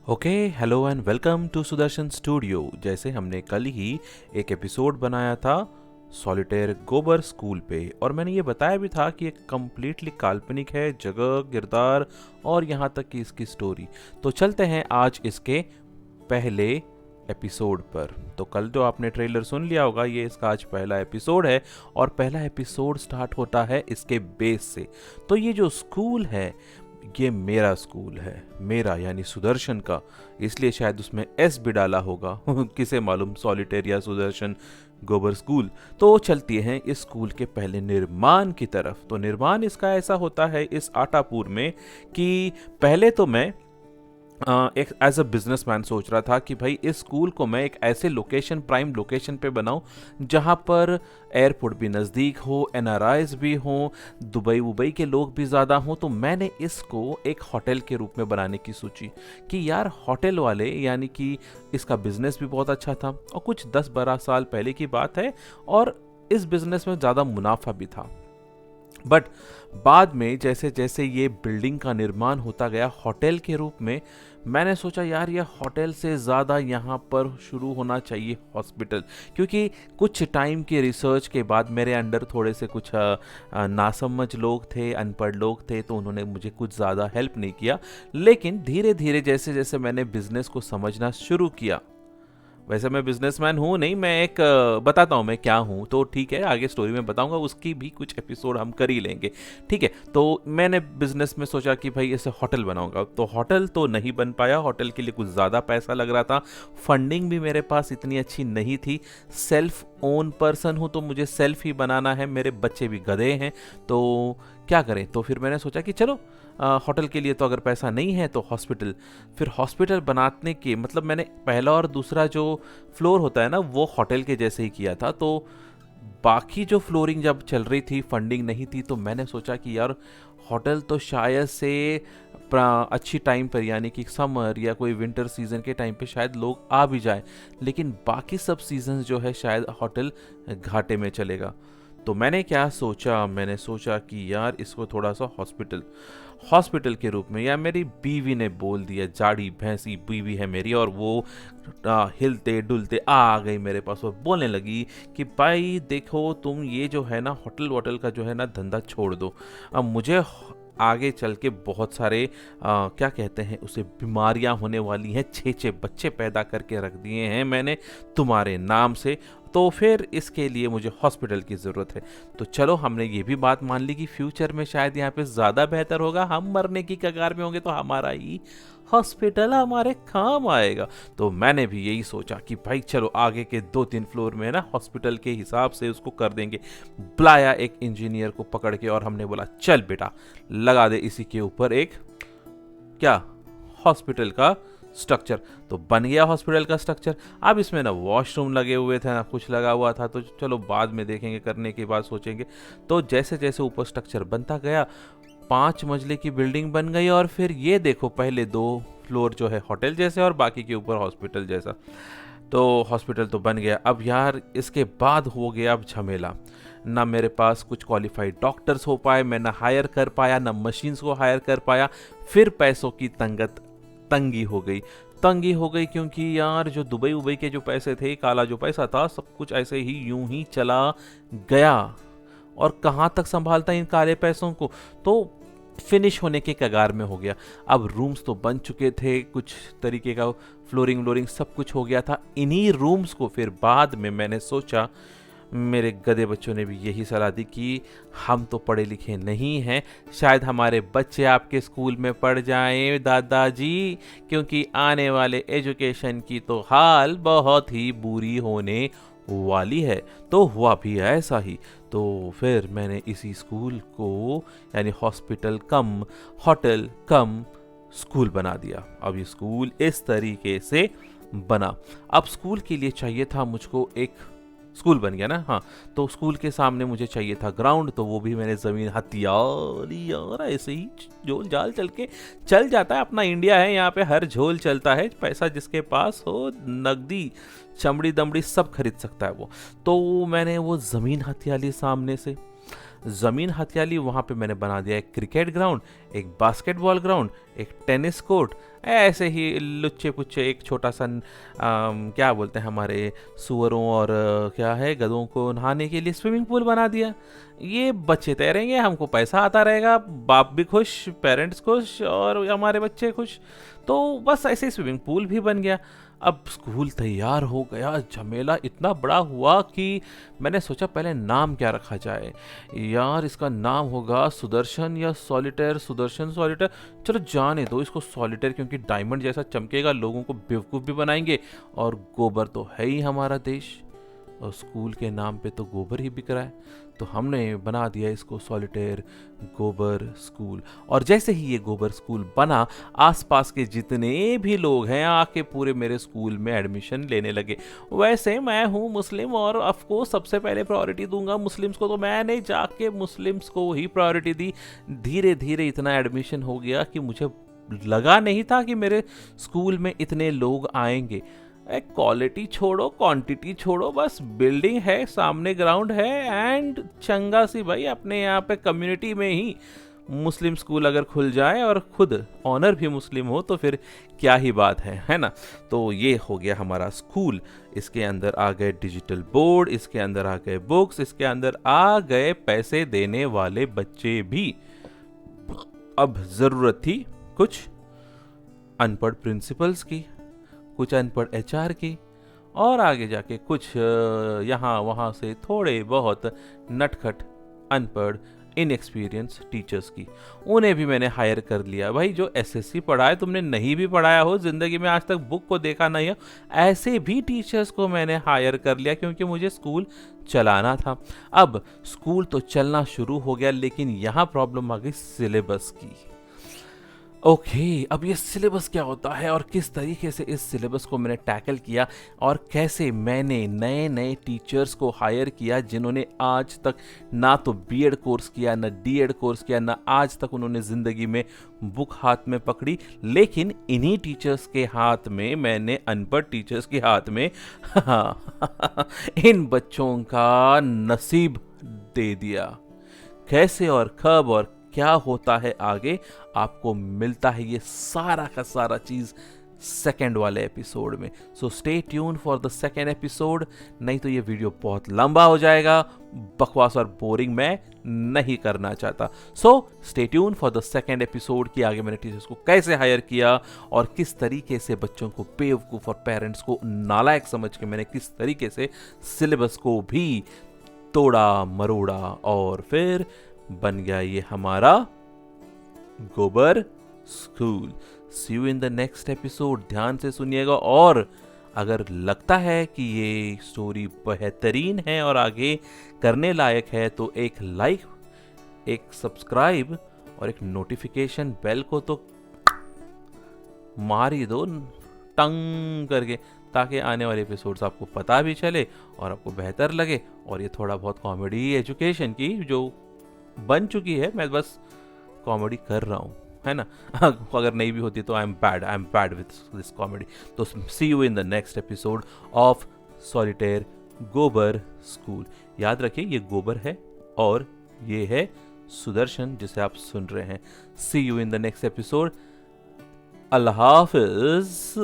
Okay, hello and welcome to Sudarshan studio. जैसे हमने कल ही एक एपिसोड बनाया था सॉलिटेयर गोबर स्कूल पे, और मैंने ये बताया भी था कि एक कम्प्लीटली काल्पनिक है, जगह, किरदार और यहाँ तक कि इसकी स्टोरी। तो चलते हैं आज इसके पहले एपिसोड पर। तो कल जो आपने ट्रेलर सुन लिया होगा, ये इसका आज पहला एपिसोड है और पहला एपिसोड स्टार्ट होता है इसके बेस से। तो ये जो स्कूल है ये मेरा स्कूल है, मेरा यानी सुदर्शन का, इसलिए शायद उसमें एस भी डाला होगा किसे मालूम, सॉलिटेयर या सुदर्शन गोबर स्कूल। तो चलती हैं इस स्कूल के पहले निर्माण की तरफ। तो निर्माण इसका ऐसा होता है इस आटापुर में कि पहले तो मैं एक एज अ बिजनेसमैन सोच रहा था कि भाई इस स्कूल को मैं एक ऐसे लोकेशन, प्राइम लोकेशन पे बनाऊं जहां पर एयरपोर्ट भी नज़दीक हो, एनआरआईज भी हों, दुबई के लोग भी ज़्यादा हों। तो मैंने इसको एक होटल के रूप में बनाने की सोची कि यार होटल वाले, यानी कि इसका बिजनेस भी बहुत अच्छा था और कुछ 10-12 साल पहले की बात है, और इस बिजनेस में ज़्यादा मुनाफा भी था। बट बाद में जैसे जैसे ये बिल्डिंग का निर्माण होता गया होटल के रूप में, मैंने सोचा यार ये होटल से ज़्यादा यहाँ पर शुरू होना चाहिए हॉस्पिटल। क्योंकि कुछ टाइम की रिसर्च के बाद मेरे अंडर थोड़े से कुछ नासमझ लोग थे, अनपढ़ लोग थे, तो उन्होंने मुझे कुछ ज़्यादा हेल्प नहीं किया। लेकिन धीरे धीरे जैसे जैसे मैंने बिजनेस को समझना शुरू किया, वैसे मैं बिजनेसमैन हूँ नहीं, मैं एक बताता हूँ मैं क्या हूँ। तो ठीक है, आगे स्टोरी में बताऊंगा, उसकी भी कुछ एपिसोड हम कर ही लेंगे। ठीक है, तो मैंने बिजनेस में सोचा कि भाई इसे होटल बनाऊंगा। तो होटल तो नहीं बन पाया, होटल के लिए कुछ ज़्यादा पैसा लग रहा था, फंडिंग भी मेरे पास इतनी अच्छी नहीं थी। सेल्फ ओन पर्सन हूँ तो मुझे सेल्फ ही बनाना है, मेरे बच्चे भी गधे हैं, तो क्या करें। तो फिर मैंने सोचा कि चलो होटल के लिए तो अगर पैसा नहीं है तो हॉस्पिटल। फिर हॉस्पिटल बनाने के मतलब मैंने पहला और दूसरा जो फ्लोर होता है ना, वो होटल के जैसे ही किया था। तो बाकी जो फ्लोरिंग जब चल रही थी, फंडिंग नहीं थी, तो मैंने सोचा कि यार होटल तो शायद से अच्छी टाइम पर, यानी कि समर या कोई विंटर सीजन के टाइम पे शायद लोग आ भी जाए, लेकिन बाकी सब सीजन जो है शायद होटल घाटे में चलेगा। तो मैंने क्या सोचा, मैंने सोचा कि यार इसको थोड़ा सा हॉस्पिटल के रूप में, या मेरी बीवी ने बोल दिया, जाड़ी भैंसी बीवी है मेरी, और वो हिलते डुलते आ गई मेरे पास और बोलने लगी कि भाई देखो तुम ये जो है ना होटल वोटल का जो है ना धंधा छोड़ दो। अब मुझे आगे चल के बहुत सारे क्या कहते हैं उसे, बीमारियां होने वाली हैं, 6 बच्चे पैदा करके रख दिए हैं मैंने तुम्हारे नाम से, तो फिर इसके लिए मुझे हॉस्पिटल की ज़रूरत है। तो चलो हमने ये भी बात मान ली कि फ्यूचर में शायद यहाँ पे ज़्यादा बेहतर होगा, हम मरने की कगार में होंगे तो हमारा ही हॉस्पिटल हमारे काम आएगा। तो मैंने भी यही सोचा कि भाई चलो आगे के 2-3 फ्लोर में ना हॉस्पिटल के हिसाब से उसको कर देंगे। बुलाया एक इंजीनियर को पकड़ के और हमने बोला चल बेटा लगा दे इसी के ऊपर एक क्या, हॉस्पिटल का स्ट्रक्चर। तो बन गया हॉस्पिटल का स्ट्रक्चर। अब इसमें ना वॉशरूम लगे हुए थे ना कुछ लगा हुआ था, तो चलो बाद में देखेंगे, करने के बाद सोचेंगे। तो जैसे जैसे ऊपर स्ट्रक्चर बनता गया, 5 मंजिले की बिल्डिंग बन गई, और फिर ये देखो पहले 2 फ्लोर जो है होटल जैसे और बाकी के ऊपर हॉस्पिटल जैसा। तो हॉस्पिटल तो बन गया। अब यार इसके बाद हो गया अब झमेला, ना मेरे पास कुछ क्वालिफाइड डॉक्टर्स हो पाए, मैं ना हायर कर पाया, ना मशीन्स को हायर कर पाया। फिर पैसों की तंगी हो गई क्योंकि यार जो दुबई के जो पैसे थे, काला जो पैसा था, सब कुछ ऐसे ही यूं ही चला गया, और कहाँ तक संभालता इन काले पैसों को। तो फिनिश होने के कगार में हो गया। अब रूम्स तो बन चुके थे, कुछ तरीके का फ्लोरिंग व्लोरिंग सब कुछ हो गया था। इन्हीं रूम्स को फिर बाद में मैंने सोचा, मेरे गधे बच्चों ने भी यही सलाह दी कि हम तो पढ़े लिखे नहीं हैं, शायद हमारे बच्चे आपके स्कूल में पढ़ जाएं दादाजी, क्योंकि आने वाले एजुकेशन की तो हाल बहुत ही बुरी होने वाली है। तो हुआ भी ऐसा ही। तो फिर मैंने इसी स्कूल को यानी हॉस्पिटल कम होटल कम स्कूल बना दिया। अब ये स्कूल इस तरीके से बना। अब स्कूल के लिए चाहिए था मुझको एक, स्कूल बन गया ना, हाँ, तो स्कूल के सामने मुझे चाहिए था ग्राउंड, तो वो भी मैंने ज़मीन हथियार ऐसे ही झोल झाल चल जाता है, अपना इंडिया है, यहाँ पे हर झोल चलता है, पैसा जिसके पास हो, नकदी चमड़ी दमड़ी सब खरीद सकता है वो। तो मैंने वो ज़मीन हथियाली सामने से, ज़मीन हथियाली, वहाँ पे मैंने बना दिया एक क्रिकेट ग्राउंड, एक बास्केटबॉल ग्राउंड, एक टेनिस कोर्ट ऐसे ही लुच्चे पुच्चे एक छोटा सा क्या बोलते हैं हमारे सुअरों और क्या है गधों को नहाने के लिए स्विमिंग पूल बना दिया। ये बच्चे तैरेंगे, हमको पैसा आता रहेगा, बाप भी खुश, पेरेंट्स खुश और हमारे बच्चे खुश। तो बस ऐसे ही स्विमिंग पूल भी बन गया। अब स्कूल तैयार हो गया, झमेला इतना बड़ा हुआ कि मैंने सोचा पहले नाम क्या रखा जाए। यार इसका नाम होगा सुदर्शन या सॉलिटेयर, सुदर्शन सॉलिटेयर। चलो जाने दो इसको सॉलिटेयर, क्योंकि डायमंड जैसा चमकेगा, लोगों को बेवकूफ़ भी बनाएंगे, और गोबर तो है ही हमारा देश, और स्कूल के नाम पे तो गोबर ही बिक रहा है। तो हमने बना दिया इसको सॉलिटेयर गोबर स्कूल। और जैसे ही ये गोबर स्कूल बना, आसपास के जितने भी लोग हैं आके पूरे मेरे स्कूल में एडमिशन लेने लगे। वैसे मैं हूँ मुस्लिम और ऑफकोर्स सबसे पहले प्रायोरिटी दूंगा मुस्लिम्स को, तो मैंने जाके मुस्लिम्स को ही प्रायोरिटी दी। धीरे धीरे इतना एडमिशन हो गया कि मुझे लगा नहीं था कि मेरे स्कूल में इतने लोग आएंगे। क्वालिटी छोड़ो, क्वांटिटी छोड़ो, बस बिल्डिंग है, सामने ग्राउंड है, एंड चंगा सी भाई अपने यहाँ पे कम्युनिटी में ही मुस्लिम स्कूल अगर खुल जाए और खुद ऑनर भी मुस्लिम हो तो फिर क्या ही बात है ना। तो ये हो गया हमारा स्कूल। इसके अंदर आ गए डिजिटल बोर्ड, इसके अंदर आ गए बुक्स, इसके अंदर आ गए पैसे देने वाले बच्चे भी। अब ज़रूरत थी कुछ अनपढ़ प्रिंसिपल्स की, कुछ अनपढ़ एचआर की, और आगे जाके कुछ यहाँ वहाँ से थोड़े बहुत नटखट अनपढ़ इनएक्सपीरियंस टीचर्स की। उन्हें भी मैंने हायर कर लिया। भाई जो एसएससी पढ़ा है, तुमने नहीं भी पढ़ाया हो, ज़िंदगी में आज तक बुक को देखा नहीं हो, ऐसे भी टीचर्स को मैंने हायर कर लिया, क्योंकि मुझे स्कूल चलाना था। अब स्कूल तो चलना शुरू हो गया, लेकिन यहाँ प्रॉब्लम आ गई सिलेबस की। ओके, अब ये सिलेबस क्या होता है और किस तरीके से इस सिलेबस को मैंने टैकल किया, और कैसे मैंने नए नए टीचर्स को हायर किया जिन्होंने आज तक ना तो बीएड कोर्स किया, ना डीएड कोर्स किया, ना आज तक उन्होंने ज़िंदगी में बुक हाथ में पकड़ी। लेकिन इन्हीं टीचर्स के हाथ में, मैंने अनपढ़ टीचर्स के हाथ में इन बच्चों का नसीब दे दिया। कैसे और कब और क्या होता है आगे, आपको मिलता है ये सारा का सारा चीज सेकेंड वाले एपिसोड में। So stay tune for the second episode, नहीं तो ये वीडियो बहुत लंबा हो जाएगा, बकवास और बोरिंग मैं नहीं करना चाहता। So stay tune for the second episode कि आगे मैंने टीचर्स को कैसे हायर किया और किस तरीके से बच्चों को बेवकूफ और पेरेंट्स को नालायक समझ के मैंने किस तरीके से सिलेबस को भी तोड़ा मरोड़ा, और फिर बन गया ये हमारा गोबर school. See you in the next episode. ध्यान से सुनिएगा, और अगर लगता है कि ये स्टोरी बेहतरीन है और आगे करने लायक है तो एक लाइक, एक सब्सक्राइब और एक नोटिफिकेशन बेल को तो मार ही दो टंग करके, ताकि आने वाले एपिसोड्स आपको पता भी चले और आपको बेहतर लगे। और ये थोड़ा बहुत कॉमेडी एजुकेशन की जो बन चुकी है, मैं बस कॉमेडी कर रहा हूँ, है ना। अगर नहीं भी होती तो I am bad with this comedy. तो see you in the next episode of solitaire गोबर स्कूल। याद रखिए ये गोबर है और ये है सुदर्शन जिसे आप सुन रहे हैं। See you in the next episode. अल्लाह हाफिज।